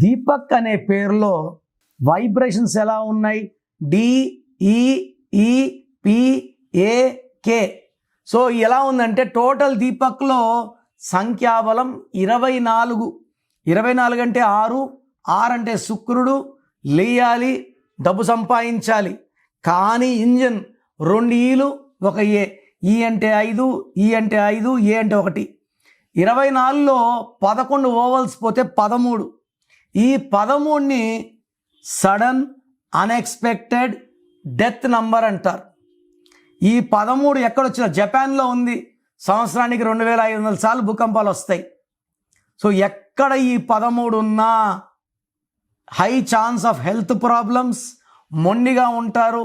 దీపక్ అనే పేరులో వైబ్రేషన్స్ ఎలా ఉన్నాయి? DEEPAK. సో ఎలా ఉందంటే టోటల్ దీపక్లో సంఖ్యాబలం 24. 24 అంటే 6 అంటే శుక్రుడు, లేయాలి, డబ్బు సంపాదించాలి. కానీ ఇంజన్ 2 ఈలు 1 ఏ. ఈ అంటే 5, ఈ అంటే 5, ఏ అంటే 1. 24లో 11 ఓవల్స్ పోతే 13. ఈ 13ని సడన్ అన్ఎక్స్పెక్టెడ్ డెత్ నంబర్ అంటారు. ఈ 13 ఎక్కడొచ్చిన? జపాన్లో ఉంది. సంవత్సరానికి 2500 సార్లు భూకంపాలు వస్తాయి. సో ఎక్కడ ఈ 13 ఉన్నా high chance of health problems, మొండిగా ఉంటారు,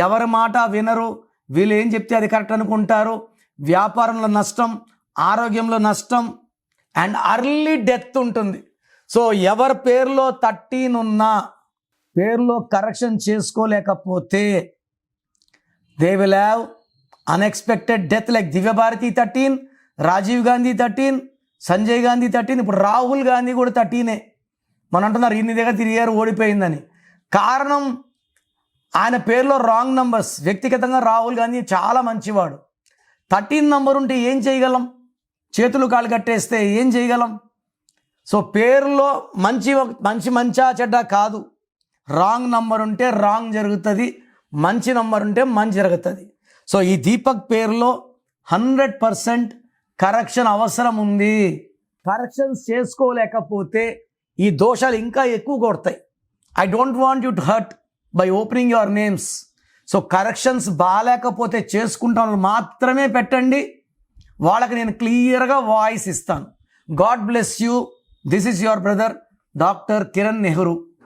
ఎవరి మాట వినరు, వీళ్ళు ఏం చెప్తే అది కరెక్ట్ అనుకుంటారు, వ్యాపారంలో నష్టం, ఆరోగ్యంలో నష్టం అండ్ అర్లీ డెత్ ఉంటుంది. సో ఎవరి పేరులో 13 ఉన్నా పేరులో correction చేసుకోలేకపోతే they will have unexpected death. Like Divya Bharati 13, Rajiv Gandhi 13, Sanjay Gandhi 13, ఇప్పుడు రాహుల్ గాంధీ కూడా 13. మనం అంటున్నారు ఇన్ని దగ్గర తిరిగారు ఓడిపోయిందని. కారణం ఆయన పేరులో రాంగ్ నంబర్స్. వ్యక్తిగతంగా రాహుల్ గాంధీ చాలా మంచివాడు. 13 నంబర్ ఉంటే ఏం చేయగలం? చేతులు కాళ్ళు కట్టేస్తే ఏం చేయగలం? సో పేరులో మంచా చెడ్డ కాదు. రాంగ్ నంబర్ ఉంటే రాంగ్ జరుగుతుంది, మంచి నంబర్ ఉంటే మంచి జరుగుతుంది. సో ఈ దీపక్ పేరులో 100% కరెక్షన్ అవసరం ఉంది. కరెక్షన్స్ చేసుకోలేకపోతే ఈ దోషాలు ఇంకా ఎక్కువ కొడతాయి. I don't want you to hurt by opening your names. So corrections బాగాలేకపోతే చేసుకుంటాను మాత్రమే పెట్టండి. వాళ్ళకి నేను క్లియర్గా వాయిస్ ఇస్తాను. God bless you. This is your brother doctor Kiran Nehru.